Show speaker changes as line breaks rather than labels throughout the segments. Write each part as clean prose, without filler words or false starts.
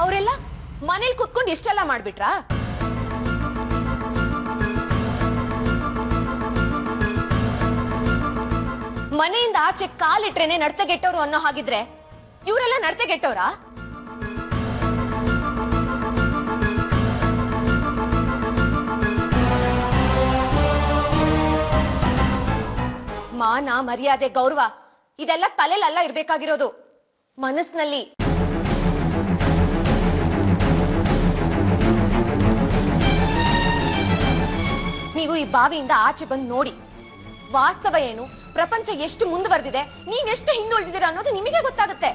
ಅವರೆಲ್ಲ ಮನೇಲಿ ಕುತ್ಕೊಂಡು ಇಷ್ಟೆಲ್ಲ ಮಾಡ್ಬಿಟ್ರಾ? ಮನೆಯಿಂದ ಆಚೆ ಕಾಲಿಟ್ರೇನೆ ನಡ್ತಗೆಟ್ಟವ್ರು ಅನ್ನೋ ಹಾಗಿದ್ರೆ ಇವರೆಲ್ಲ ನಡ್ತಗೆಟ್ಟವ್ರಾ? ಮಾನ, ಮರ್ಯಾದೆ, ಗೌರವ ಇದೆಲ್ಲ ತಲೆಲಲ್ಲ ಇರ್ಬೇಕಾಗಿರೋದು, ಮನಸ್ಸಿನಲ್ಲಿ. ನೀವು ಈ ಬಾವಿಯಿಂದ ಆಚೆ ಬಂದು ನೋಡಿ, ವಾಸ್ತವ ಏನು, ಪ್ರಪಂಚ ಎಷ್ಟು ಮುಂದುವರೆದಿದೆ, ನೀವೆಷ್ಟು ಹಿಂದುಳಿದಿದ್ದೀರಾ ಅನ್ನೋದು ನಿಮಗೆ ಗೊತ್ತಾಗುತ್ತೆ.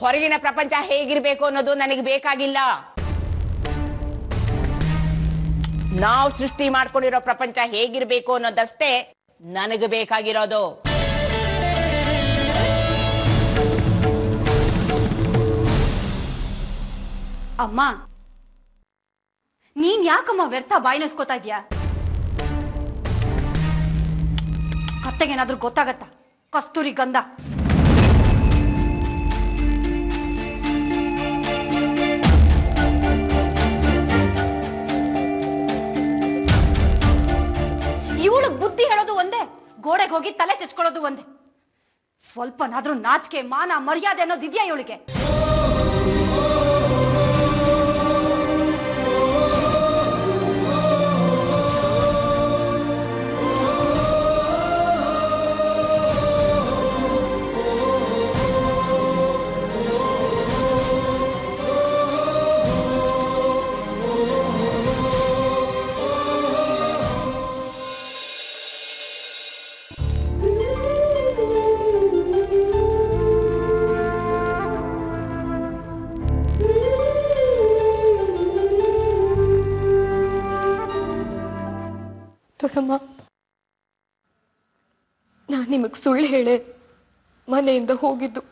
ಹೊರಗಿನ ಪ್ರಪಂಚ ಹೇಗಿರ್ಬೇಕು ಅನ್ನೋದು ನನಗೆ ಬೇಕಾಗಿಲ್ಲ. ನಾವು ಸೃಷ್ಟಿ ಮಾಡ್ಕೊಂಡಿರೋ ಪ್ರಪಂಚ ಹೇಗಿರ್ಬೇಕು ಅನ್ನೋದಷ್ಟೇ ನನಗೆ ಬೇಕಾಗಿರೋದು.
ಅಮ್ಮ, ನೀನ್ ಯಾಕಮ್ಮ ವ್ಯರ್ಥ ಬಾಯಿನಸ್ಕೋತಾ ಇದ್ಯಾ? ಕತ್ತೆಗೇನಾದ್ರೂ ಗೊತ್ತಾಗತ್ತಾ? ಕಸ್ತೂರಿ ಗಂಧ. ಇವಳಿಗೆ ಬುದ್ಧಿ ಹೇಳೋದು ಒಂದೇ, ಗೋಡೆಗೆ ಹೋಗಿ ತಲೆ ಚಚ್ಕೊಳ್ಳೋದು ಒಂದೇ. ಸ್ವಲ್ಪನಾದ್ರೂ ನಾಚಿಕೆ, ಮಾನ, ಮರ್ಯಾದೆ ಅನ್ನೋದು ಇದೆಯಾ ಇವಳಿಗೆ?
ದೊಡ್ಡಮ್ಮ, ನಾನು ನಿಮಗೆ ಸುಳ್ಳು ಹೇಳೆ ಮನೆಯಿಂದ ಹೋಗಿದ್ದು.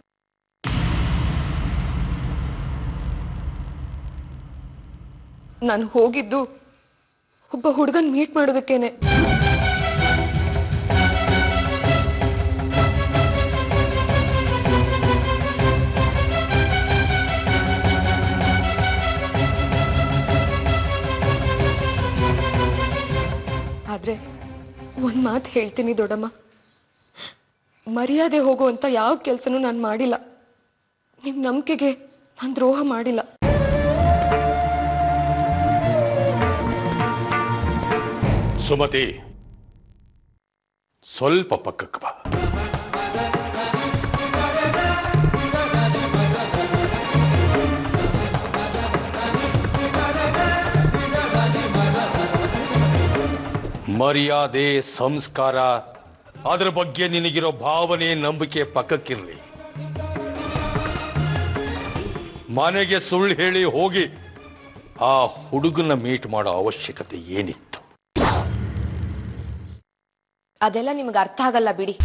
ನಾನು ಹೋಗಿದ್ದು ಒಬ್ಬ ಹುಡುಗನ್ ಮೀಟ್ ಮಾಡೋದಕ್ಕೇನೆ. ಆದ್ರೆ ಒಂದ್ ಮಾತು ಹೇಳ್ತೀನಿ ದೊಡ್ಡಮ್ಮ, ಮರ್ಯಾದೆ ಹೋಗುವಂತ ಯಾವ ಕೆಲಸನೂ ನಾನು ಮಾಡಿಲ್ಲ. ನಿಮ್ ನಂಬಿಕೆಗೆ ನಾನು ದ್ರೋಹ ಮಾಡಿಲ್ಲ.
ಸುಮತಿ, ಸ್ವಲ್ಪ ಪಕ್ಕಕ್ಕೆ ಬಾ. ಮರ್ಯಾದೆ, ಸಂಸ್ಕಾರ, ಅದರ ಬಗ್ಗೆ ನಿನಗಿರೋ ಭಾವನೆ, ನಂಬಿಕೆ ಪಕ್ಕಕ್ಕಿರಲಿ. ಮನೆಗೆ ಸುಳ್ಳು ಹೇಳಿ ಹೋಗಿ ಆ ಹುಡುಗನ ಮೀಟ್ ಮಾಡೋ ಅವಶ್ಯಕತೆ ಏನಿತ್ತು?
ಅದೆಲ್ಲ ನಿಮಗೆ ಅರ್ಥ ಆಗಲ್ಲ ಬಿಡಿ.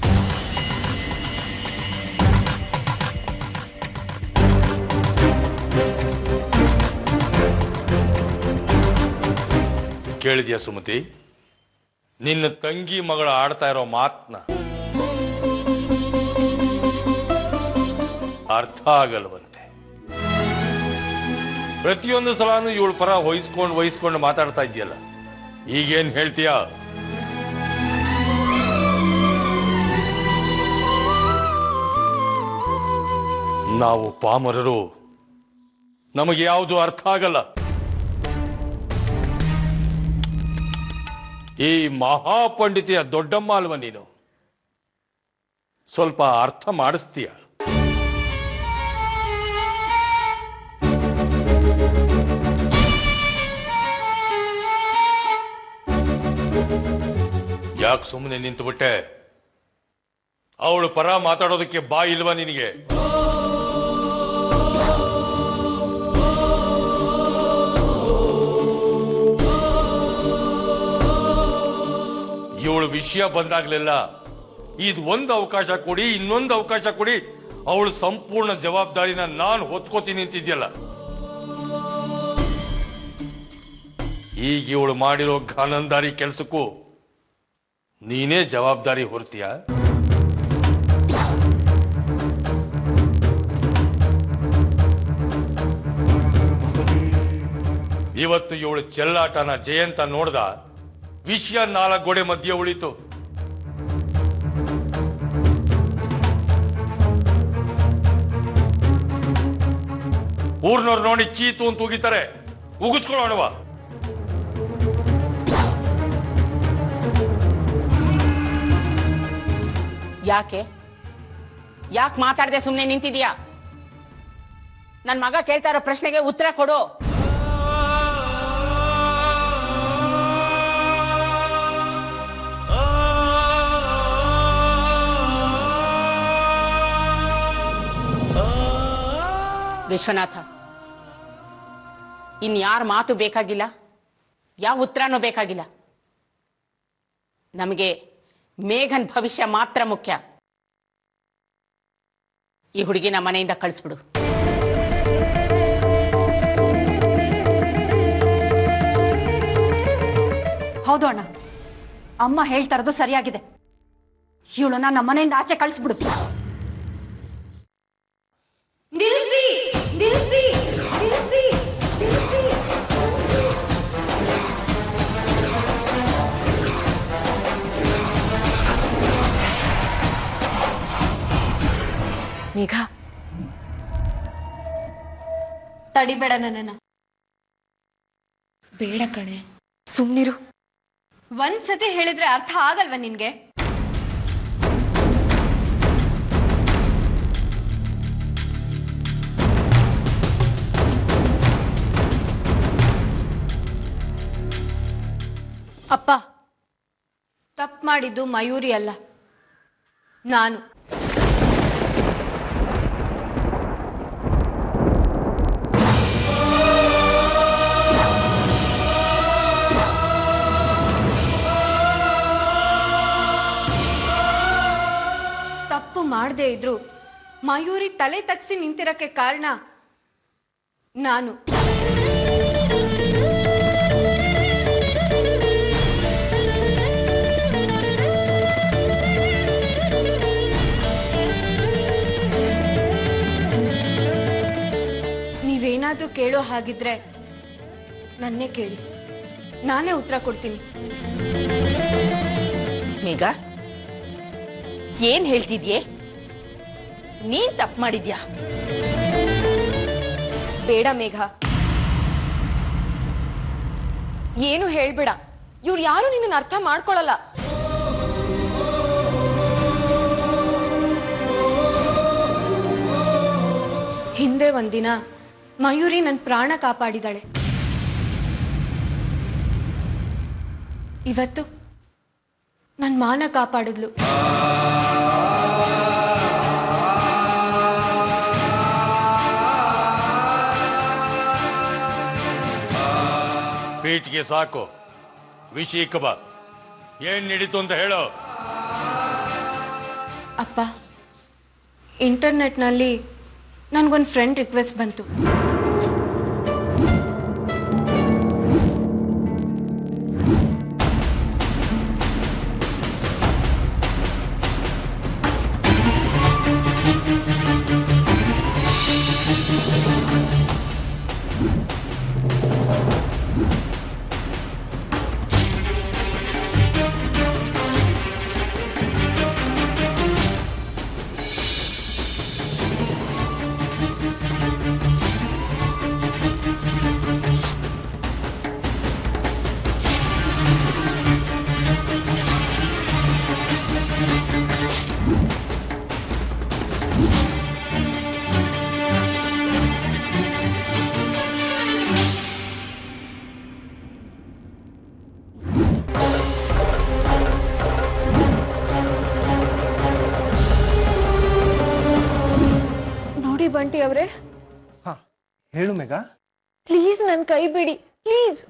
ಕೇಳಿದ್ಯಾ ಸುಮತಿ? ನಿನ್ನ ತಂಗಿ ಮಗಳು ಆಡ್ತಾ ಇರೋ ಮಾತನ್ನ ಅರ್ಥ ಆಗಲ್ವಂತೆ. ಪ್ರತಿಯೊಂದು ಸಲನೂ ಇವಳ ಪರ ವಹಿಸ್ಕೊಂಡು ಮಾತಾಡ್ತಾ ಇದೆಯಲ್ಲ, ಈಗೇನ್ ಹೇಳ್ತೀಯ? ನಾವು ಪಾಮರರು, ನಮಗೆ ಯಾವುದು ಅರ್ಥ ಆಗಲ್ಲ. ಈ ಮಹಾಪಂಡಿತಿಯ ದೊಡ್ಡಮ್ಮ ಅಲ್ವ ನೀನು? ಸ್ವಲ್ಪ ಅರ್ಥ ಮಾಡಿಸ್ತೀಯ? ಯಾಕೆ ಸುಮ್ಮನೆ ನಿಂತು ಬಿಟ್ಟೆ? ಅವಳು ಪರ ಮಾತಾಡೋದಕ್ಕೆ ಬಾಯಿ ಇಲ್ವಾ ನಿನಗೆ? ಇವಳು ವಿಷಯ ಬಂದಾಗ್ಲೆಲ್ಲ ಇದು ಒಂದು ಅವಕಾಶ ಕೊಡಿ, ಇನ್ನೊಂದು ಅವಕಾಶ ಕೊಡಿ, ಅವಳು ಸಂಪೂರ್ಣ ಜವಾಬ್ದಾರಿನ ನಾನು ಹೊತ್ಕೋತೀನಿ ಅಂತಿದ್ಯಲ್ಲ. ಈಗ ಇವಳು ಮಾಡಿರೋ ಘಾನಂದಾರಿ ಕೆಲಸಕ್ಕೂ ನೀನೇ ಜವಾಬ್ದಾರಿ ಹೊರ್ತೀಯ? ಇವತ್ತು ಇವಳು ಚೆಲ್ಲಾಟನ ಜಯಂತ ನೋಡ್ದ, ವಿಷಯ 4 ಗೋಡೆ ಮಧ್ಯೆ ಉಳಿತು. ಊರ್ನವ್ರು ನೋಡಿ ಚೀತು ಅಂತ ಉಗಿತಾರೆ, ಉಗಿಸ್ಕೊಳ್ಳೋಣವ.
ಯಾಕೆ ಮಾತಾಡದೆ ಸುಮ್ಮನೆ ನಿಂತಿದ್ಯಾ? ನನ್ನ ಮಗ ಕೇಳ್ತಾ ಇರೋ ಪ್ರಶ್ನೆಗೆ ಉತ್ತರ ಕೊಡು. ವಿಶ್ವನಾಥ, ಇನ್ಯಾರ ಮಾತು ಬೇಕಾಗಿಲ್ಲ, ಯಾವ ಉತ್ತರನೂ ಬೇಕಾಗಿಲ್ಲ. ನಮಗೆ ಮೇಘನ್ ಭವಿಷ್ಯ ಮಾತ್ರ ಮುಖ್ಯ. ಈ ಹುಡುಗಿನ ಮನೆಯಿಂದ ಕಳಿಸ್ಬಿಡು.
ಹೌದು ಅಣ್ಣ, ಅಮ್ಮ ಹೇಳ್ತಾ ಇರೋದು ಸರಿಯಾಗಿದೆ. ಇವಳನ್ನ ನಮ್ಮ ಮನೆಯಿಂದ ಆಚೆ ಕಳಿಸ್ಬಿಡು. ನಿಲ್ಸಿ ನಿಲ್ಸಿ ನಿಲ್ಸಿ ನಿಲ್ಸಿ.
ಮೇಘ,
ತಡಿಬೇಡ ನನ್ನನ್ನ.
ಬೇಡ ಕಣೆ, ಸುಮ್ನಿರು.
ಒಂದ್ಸತಿ ಹೇಳಿದ್ರೆ ಅರ್ಥ ಆಗಲ್ವಾ ನಿನ್ಗೆ? ಅಪ್ಪ, ತಪ್ಪು ಮಾಡಿದ್ದು ಮಯೂರಿ ಅಲ್ಲ, ನಾನು. ತಪ್ಪು ಮಾಡದೇ ಇದ್ರು ಮಯೂರಿ ತಲೆ ತಗ್ಸಿ ನಿಂತಿರಕ್ಕೆ ಕಾರಣ ನಾನು. ನೀವೇನಾದ್ರೂ ಕೇಳೋ ಹಾಗಿದ್ರೆ ನನ್ನೇ ಕೇಳಿ, ನಾನೇ ಉತ್ತರ ಕೊಡ್ತೀನಿ.
ಮೇಘ, ಏನ್ ಹೇಳ್ತಿದ್ಯೆ? ನೀನ್ ತಪ್ಪು ಮಾಡಿದ್ಯಾ?
ಬೇಡ ಮೇಘ, ಏನು ಹೇಳ್ಬೇಡ. ಇವ್ರು ಯಾರು ನಿನ್ನ ಅರ್ಥ ಮಾಡ್ಕೊಳ್ಳಲ್ಲ.
ಹಿಂದೆ ಒಂದಿನ ಮಯೂರಿ ನನ್ನ ಪ್ರಾಣ ಕಾಪಾಡಿದಾಳೆ. ಇವತ್ತು ನನ್ನ ಮಾನ ಕಾಪಾಡಿದ್ಲು.
ಪೀಟ್ಗೆ ಸಾಕು, ವಿಷಯಕ್ಕೆ ಬಾ. ಏನ್ ನಡೀತು ಅಂತ ಹೇಳೋ.
ಅಪ್ಪ, ಇಂಟರ್ನೆಟ್ನಲ್ಲಿ ನನಗೊಂದು ಫ್ರೆಂಡ್ ರಿಕ್ವೆಸ್ಟ್ ಬಂತು.
ಬಂಟಿ ಅವರೇ,
ಹೇಳು ಮೇಘ.
ಪ್ಲೀಸ್ ನನ್ನ ಕೈ ಬಿಡಿ, ಪ್ಲೀಸ್.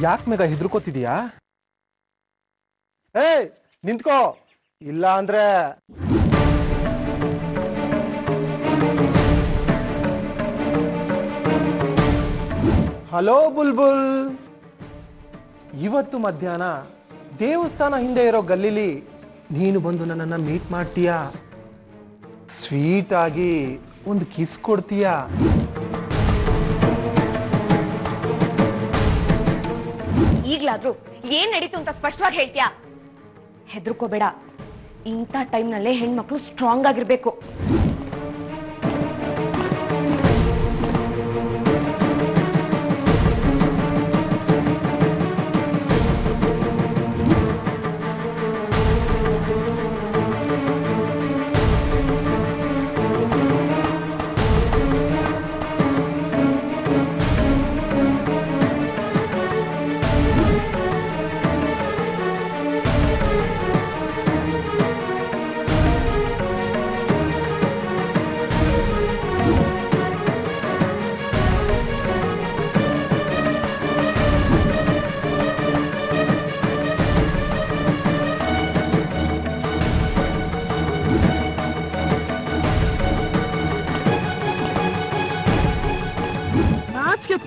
ಯಾಕೆ ಮೇಘ ಹೆದರ್ಕೋತಿದೀಯಾ? ಏಯ್ ನಿಂತ್ಕೋ, ಇಲ್ಲ ಅಂದ್ರೆ ಹಲೋ ಬುಲ್ಬುಲ್. ಇವತ್ತು ಮಧ್ಯಾಹ್ನ ದೇವಸ್ಥಾನ ಹಿಂದೆ ಇರೋ ಗಲ್ಲಿಲಿ ನೀನು ಬಂದು ನನ್ನನ್ನು ಮೀಟ್ ಮಾಡ್ತೀಯಾ? ಸ್ವೀಟ್ ಆಗಿ ಒಂದು ಕಿಸ್ ಕೊಡ್ತೀಯಾ?
ಈಗ್ಲಾದ್ರೂ ಏನ್ ನಡೀತು ಅಂತ ಸ್ಪಷ್ಟವಾಗಿ ಹೇಳ್ತೀಯಾ? ಹೆದರ್ಕೋಬೇಡ. ಇಂಥ ಟೈಮ್ನಲ್ಲೇ ಹೆಣ್ಮಕ್ಳು ಸ್ಟ್ರಾಂಗ್ ಆಗಿರ್ಬೇಕು.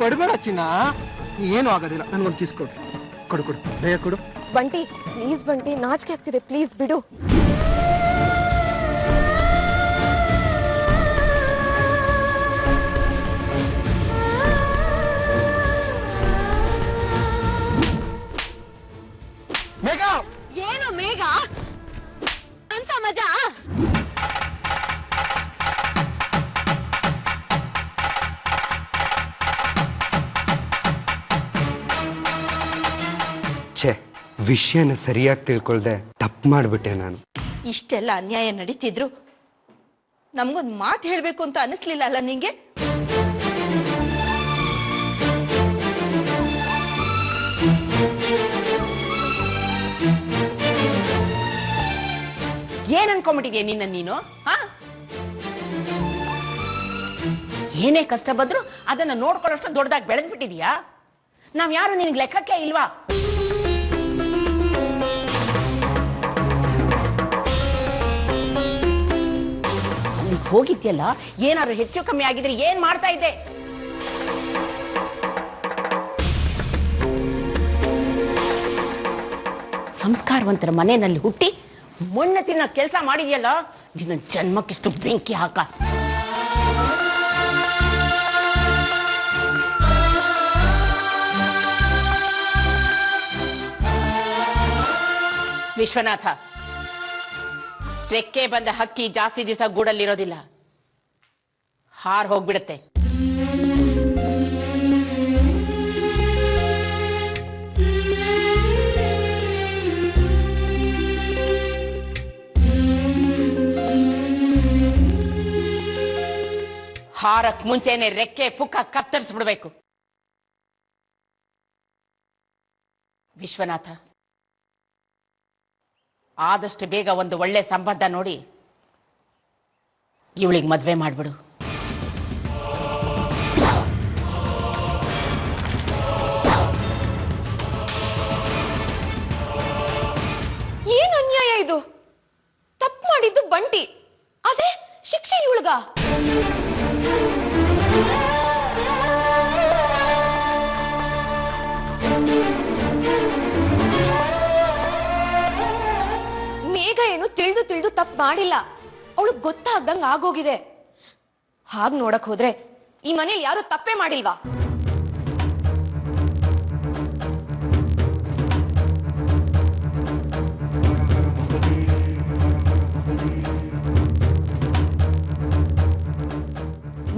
ಪಡಬೇಡ ಚಿನ್ನ, ಏನು ಆಗೋದಿಲ್ಲ. ನನ್ಗೊಂದು ಕಿಸ್ ಕೊಡು, ಕೊಡು ಕೊಡು, ಬೇಗ ಕೊಡು.
ಬಂಟಿ ಪ್ಲೀಸ್, ಬಂಟಿ ನಾಚಿಕೆ ಆಗ್ತಿದೆ, ಪ್ಲೀಸ್ ಬಿಡು.
ಮೇಘ,
ಏನು ಮೇಘ ಅಂತ ಮಜಾ?
ವಿಷಯನ ಸರಿಯಾಗಿ ತಿಳ್ಕೊಳ್ದೆ ತಪ್ಪು ಮಾಡಿಬಿಟ್ಟೆ ನಾನು.
ಇಷ್ಟೆಲ್ಲ ಅನ್ಯಾಯ ನಡೀತಿದ್ರು ನಮ್ಗೊಂದು ಮಾತು ಹೇಳಬೇಕು ಅಂತ ಅನಿಸ್ಲಿಲ್ಲ ಅಲ್ಲ ನಿಂಗೆ?
ಏನ್ ಅನ್ಕೊಂಬಿಟ್ಟಿದ್ಯಾ ನಿನ್ನ ನೀನು? ಏನೇ ಕಷ್ಟ ಬಂದ್ರು ಅದನ್ನ ನೋಡ್ಕೊಳ್ಳೋಷ್ಟು ದೊಡ್ಡದಾಗಿ ಬೆಳೆದ್ಬಿಟ್ಟಿದ್ಯಾ? ನಾವ್ ಯಾರು ನಿನಗೆ ಲೆಕ್ಕಕ್ಕೆ ಇಲ್ವಾ? ಹೋಗಿದ್ಯಲ್ಲ, ಏನಾದ್ರು ಹೆಚ್ಚು ಕಮ್ಮಿ ಆಗಿದ್ರೆ ಏನ್ ಮಾಡ್ತಾ ಇದ್ದೆ? ಸಂಸ್ಕಾರವಂತರ ಮನೆಯಲ್ಲಿ ಹುಟ್ಟಿ ಮಣ್ಣು ತಿನ್ನೋ ಕೆಲಸ ಮಾಡಿದ್ಯಲ್ಲ, ನಿನ್ನ ಜನ್ಮಕ್ಕಿಷ್ಟು ಬೆಂಕಿ ಹಾಕ. ವಿಶ್ವನಾಥ, ರೆಕ್ಕೆ ಬಂದ ಹಕ್ಕಿ ಜಾಸ್ತಿ ದಿವಸ ಗೂಡಲ್ಲಿರೋದಿಲ್ಲ, ಹಾರ್ ಹೋಗ್ಬಿಡುತ್ತೆ. ಹಾರಕ್ ಮುಂಚೆನೆ ರೆಕ್ಕೆ ಪುಕ್ಕ ಕತ್ತರಿಸ್ಬಿಡ್ಬೇಕು. ವಿಶ್ವನಾಥ, ಆದಷ್ಟು ಬೇಗ ಒಂದು ಒಳ್ಳೆ ಸಂಬಂಧ ನೋಡಿ ಇವಳಿಗೆ ಮದುವೆ ಮಾಡ್ಬಿಡು.
ಏನ್ ಅನ್ಯಾಯ ಇದು? ತಪ್ಪು ಮಾಡಿದ್ದು ಬಂಟಿ, ಅದೇ ಶಿಕ್ಷೆ ಇವಳಿಗ? ಮೇಘ ಏನು ತಿಳಿದು ತಪ್ಪು ಮಾಡಿಲ್ಲ, ಅವಳು ಗೊತ್ತಾಗ್ದಂಗ ಆಗೋಗಿದೆ. ಹಾಗ್ ನೋಡಕ್ ಹೋದ್ರೆ ಈ ಮನೇಲಿ ಯಾರು ತಪ್ಪೇ ಮಾಡಿಲ್ವಾ?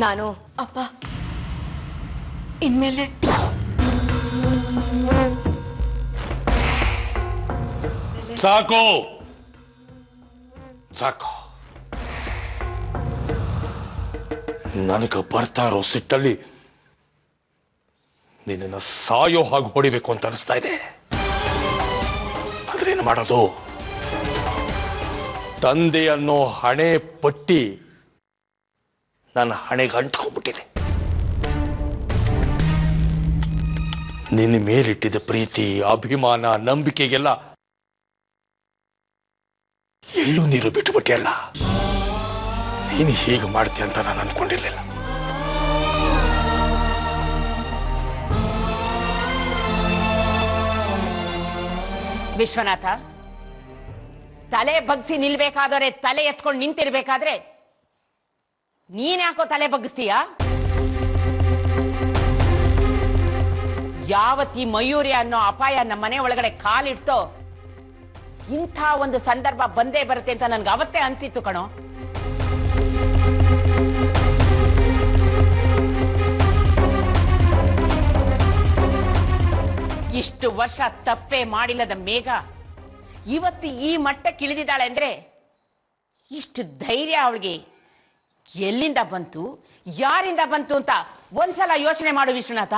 ನಾನು
ಅಪ್ಪ, ಇನ್ಮೇಲೆ
ಸಾಕು ಸಾಕು. ನನಗೆ ಬರ್ತಾ ಇರೋ ಸಿಟ್ಟಲ್ಲಿ ನಿನ್ನ ಸಾಯೋ ಹಾಗೆ ಹೊಡಿಬೇಕು ಅಂತ ಅನಿಸ್ತಾ ಇದೆ. ಆದ್ರೆ ಏನು ಮಾಡೋದು? ತಂದೆ ಅನ್ನೋ ಹಣೆ ಪಟ್ಟಿ ನನ್ನ ಹಣೆಗೆ ಅಂಟ್ಕೊಂಡ್ಬಿಟ್ಟಿದೆ. ನಿನ್ನ ಮೇಲಿಟ್ಟಿದ್ದ ಪ್ರೀತಿ, ಅಭಿಮಾನ, ನಂಬಿಕೆಗೆಲ್ಲ ಎಲ್ಲೂ ನೀರು ಬಿಟ್ಟುಬಿಟ್ಟಿಯಲ್ಲ. ನೀನು ಹೀಗೆ ಮಾಡ್ತೀಯ ಅಂತ ನಾನು ಅನ್ಕೊಂಡಿರ್ಲಿಲ್ಲ.
ವಿಶ್ವನಾಥ, ತಲೆ ಬಗ್ಸಿ ನಿಲ್ಬೇಕಾದವ್ರೆ ತಲೆ ಎತ್ಕೊಂಡು ನಿಂತಿರ್ಬೇಕಾದ್ರೆ ನೀನ್ಯಾಕೋ ತಲೆ ಬಗ್ಗಿಸ್ತೀಯ? ಯಾವತ್ತಿ ಮಯೂರಿ ಅನ್ನೋ ಅಪಾಯ ನಮ್ಮ ಮನೆ ಒಳಗಡೆ ಕಾಲಿಡ್ತೋ ಇಂಥ ಒಂದು ಸಂದರ್ಭ ಬಂದೇ ಬರುತ್ತೆ ಅಂತ ನನ್ಗೆ ಅವತ್ತೇ ಅನ್ಸಿತ್ತು ಕಣೋ. ಇಷ್ಟು ವರ್ಷ ತಪ್ಪೇ ಮಾಡಿಲ್ಲದ ಮೇಘ ಇವತ್ತು ಈ ಮಟ್ಟಕ್ಕೆ ಇಳಿದಿದ್ದಾಳೆ ಅಂದ್ರೆ ಇಷ್ಟು ಧೈರ್ಯ ಅವಳಿಗೆ ಎಲ್ಲಿಂದ ಬಂತು, ಯಾರಿಂದ ಬಂತು ಅಂತ ಒಂದ್ಸಲ ಯೋಚನೆ ಮಾಡು ವಿಶ್ವನಾಥ.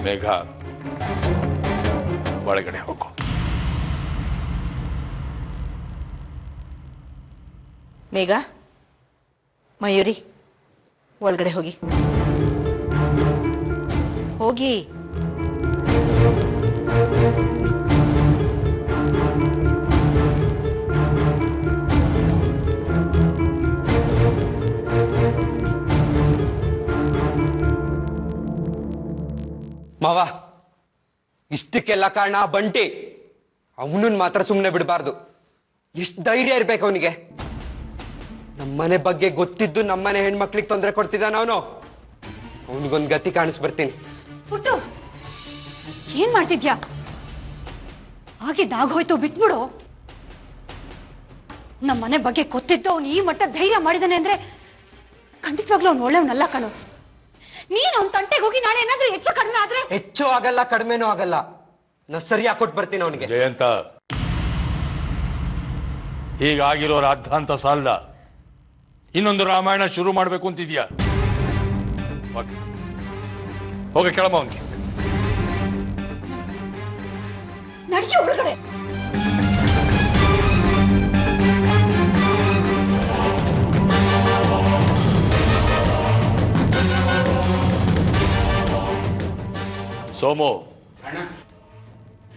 ಮೇಘ, ಒಳಗಡೆ ಹೋಗು.
ಮೇಘ, ಮಯೂರಿ, ಒಳಗಡೆ ಹೋಗಿ ಹೋಗಿ.
ಮಾವ, ಇಷ್ಟಕ್ಕೆಲ್ಲ ಕಾರಣ ಬಂಟಿ. ಅವನನ್ನ ಮಾತ್ರ ಸುಮ್ಮನೆ ಬಿಡಬಾರ್ದು. ಎಷ್ಟು ಧೈರ್ಯ ಇರ್ಬೇಕು ಅವನಿಗೆ. ನಮ್ಮನೆ ಬಗ್ಗೆ ಗೊತ್ತಿದ್ದು ನಮ್ಮನೆ ಹೆಣ್ಮಕ್ಳಿಗೆ ತೊಂದರೆ ಕೊಡ್ತಿದ್ದಾನ ಅವನು. ಅವನಿಗೊಂದು ಗತಿ ಕಾಣಿಸ್ಬರ್ತೀನಿ.
ಪುಟ್ಟು, ಏನ್ ಮಾಡ್ತಿದ್ಯಾ? ಆಗಿದ್ದಾಗೋಯ್ತು, ಬಿಟ್ಬಿಡು. ನಮ್ಮನೆ ಬಗ್ಗೆ ಗೊತ್ತಿದ್ದು ಅವನು ಈ ಮಟ್ಟ ಧೈರ್ಯ ಮಾಡಿದಾನೆ ಅಂದ್ರೆ ಖಂಡಿತವಾಗ್ಲೂ ಅವ್ನು ಒಳ್ಳೆಯವನಲ್ಲ ಕಣೋ. ನೀನು ಅವ್ನ ತಂಟೆಗೆ ಹೋಗಿ ನಾಳೆ ಏನಾದ್ರೂ ಹೆಚ್ಚು ಕಡಿಮೆ ಆದ್ರೆ?
ಹೆಚ್ಚು ಆಗಲ್ಲ, ಕಡಿಮೆನೂ ಆಗಲ್ಲ. ನಾ ಸರಿಯಾಗಿ ಕೊಟ್ಟು ಬರ್ತೀನಿ ಅವನಿಗೆ.
ಜಯಂತ, ಹೀಗಾಗಿರೋ ರಾದ್ಧಾಂತ ಸಾಲದ. ಇನ್ನೊಂದು ರಾಮಾಯಣ ಶುರು ಮಾಡಬೇಕು ಅಂತಿದ್ಯಾ? ಹೋಗಿ ಕೆಳಮ ಅವನಿಗೆ.
ನಡಿಗೆ ಒಳಗಡೆ.
ಸೋಮು,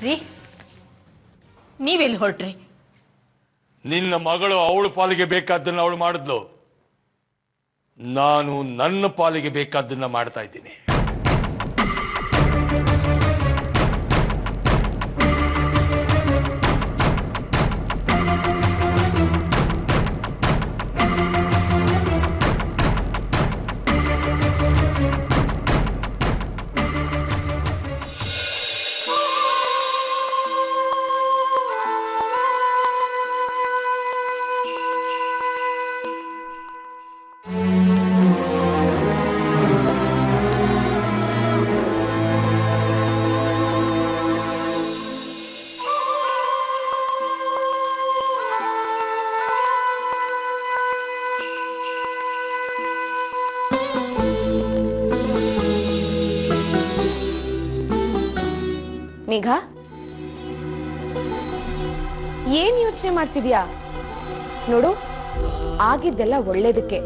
ರೀ, ನೀವೆಲ್ಲಿ ಹೊರಟ್ರಿ?
ನಿನ್ನ ಮಗಳು ಅವಳ ಪಾಲಿಗೆ ಬೇಕಾದ್ದನ್ನ ಅವಳು ಮಾಡಿದ್ಲು. ನಾನು ನನ್ನ ಪಾಲಿಗೆ ಬೇಕಾದ್ದನ್ನ ಮಾಡ್ತಾ ಇದ್ದೀನಿ.
ಮೇಘ, ಏನ್ ಯೋಚನೆ ಮಾಡ್ತಿದ್ಯಾ? ನೋಡು, ಆಗಿದ್ದೆಲ್ಲ ಒಳ್ಳೇದಕ್ಕೆ.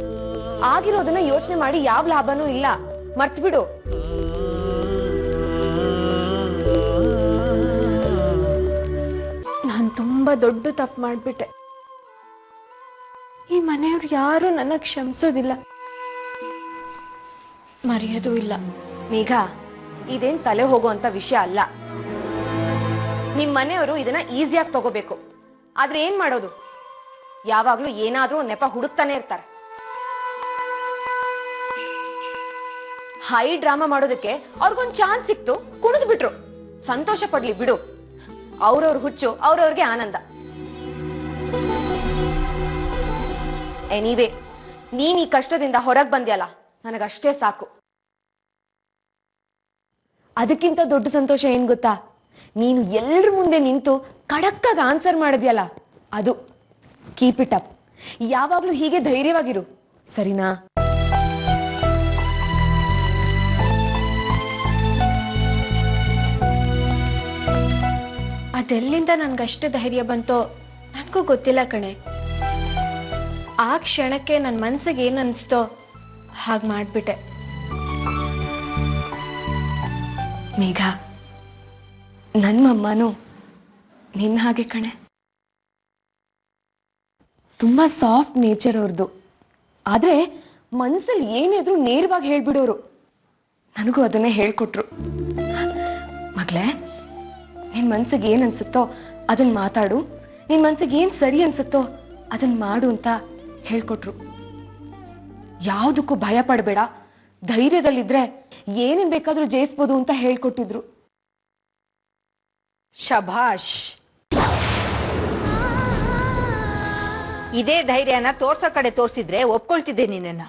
ಆಗಿರೋದನ್ನ ಯೋಚನೆ ಮಾಡಿ ಯಾವ ಲಾಭನೂ ಇಲ್ಲ. ಮರ್ತ್ಬಿಡು.
ನಾನು ತುಂಬಾ ದೊಡ್ಡ ತಪ್ಪು ಮಾಡ್ಬಿಟ್ಟೆ. ಈ ಮನೆಯವ್ರು ಯಾರು ನನ್ನ ಕ್ಷಮಿಸೋದಿಲ್ಲ, ಮರೆಯೋದು ಇಲ್ಲ.
ಮೇಘ, ಇದೇನ್ ತಲೆ ಹೋಗುವಂತ ವಿಷಯ ಅಲ್ಲ. ನಿಮ್ ಮನೆಯವರು ಇದನ್ನ ಈಸಿಯಾಗಿ ತಗೋಬೇಕು. ಆದ್ರೆ ಏನ್ ಮಾಡೋದು? ಯಾವಾಗ್ಲೂ ಏನಾದ್ರೂ ನೆಪ ಹುಡುಕ್ತಾನೆ ಇರ್ತಾರೆ. ಹೈ ಡ್ರಾಮಾ ಮಾಡೋದಕ್ಕೆ ಅವ್ರಿಗೊಂದು ಚಾನ್ಸ್ ಸಿಕ್ತು, ಕುಣಿದು ಬಿಟ್ರು. ಸಂತೋಷ ಪಡ್ಲಿ ಬಿಡು. ಅವ್ರವ್ರ ಹುಚ್ಚು ಅವ್ರವ್ರಿಗೆ ಆನಂದ. ಎನಿವೇ, ನೀನ್ ಈ ಕಷ್ಟದಿಂದ ಹೊರಗೆ ಬಂದ್ಯಲ್ಲ, ನನಗಷ್ಟೇ ಸಾಕು. ಅದಕ್ಕಿಂತ ದೊಡ್ಡ ಸಂತೋಷ ಏನ್ ಗೊತ್ತಾ? ನೀನು ಎಲ್ಲರ ಮುಂದೆ ನಿಂತು ಕಡಕ್ಕಾಗಿ ಆನ್ಸರ್ ಮಾಡಿದ್ಯಲ್ಲ, ಅದು. Keep it up. ಯಾವಾಗ್ಲೂ ಹೀಗೆ ಧೈರ್ಯವಾಗಿರು, ಸರಿನಾ?
ಅದೆಲ್ಲಿಂದ ನನ್ಗಷ್ಟು ಧೈರ್ಯ ಬಂತೋ ನನಗೂ ಗೊತ್ತಿಲ್ಲ ಕಣೆ. ಆ ಕ್ಷಣಕ್ಕೆ ನನ್ನ ಮನ್ಸಿಗೆ ಏನು ಅನಿಸ್ತೋ ಹಾಗೆ ಮಾಡಿಬಿಟ್ಟೆ.
ಮೇಘ, ನನ್ನಮ್ಮನೂ ನಿನ್ನ ಹಾಗೆ ಕಣೆ. ತುಂಬ ಸಾಫ್ಟ್ ನೇಚರ್ ಅವ್ರದ್ದು. ಆದರೆ ಮನಸ್ಸಲ್ಲಿ ಏನಿದ್ರು ನೇರವಾಗಿ ಹೇಳ್ಬಿಡೋರು. ನನಗೂ ಅದನ್ನೇ ಹೇಳ್ಕೊಟ್ರು. ಮಗಳೇ, ನಿನ್ನ ಮನ್ಸಿಗೆ ಏನು ಅನ್ಸುತ್ತೋ ಅದನ್ನ ಮಾತಾಡು, ನಿನ್ನ ಮನ್ಸಿಗೆ ಏನು ಸರಿ ಅನ್ಸುತ್ತೋ ಅದನ್ನ ಮಾಡು ಅಂತ ಹೇಳ್ಕೊಟ್ರು. ಯಾವುದಕ್ಕೂ ಭಯ ಪಡಬೇಡ, ಧೈರ್ಯದಲ್ಲಿದ್ರೆ ಏನೇನು ಬೇಕಾದರೂ ಜಯಿಸ್ಬೋದು ಅಂತ ಹೇಳ್ಕೊಟ್ಟಿದ್ರು.
ಶಭಾಷ್. ಇದೇ ಧೈರ್ಯನ ತೋರ್ಸೋ ಕಡೆ ತೋರಿಸಿದ್ರೆ ಒಪ್ಕೊಳ್ತಿದ್ದೆ ನಿನ್ನನ್ನ.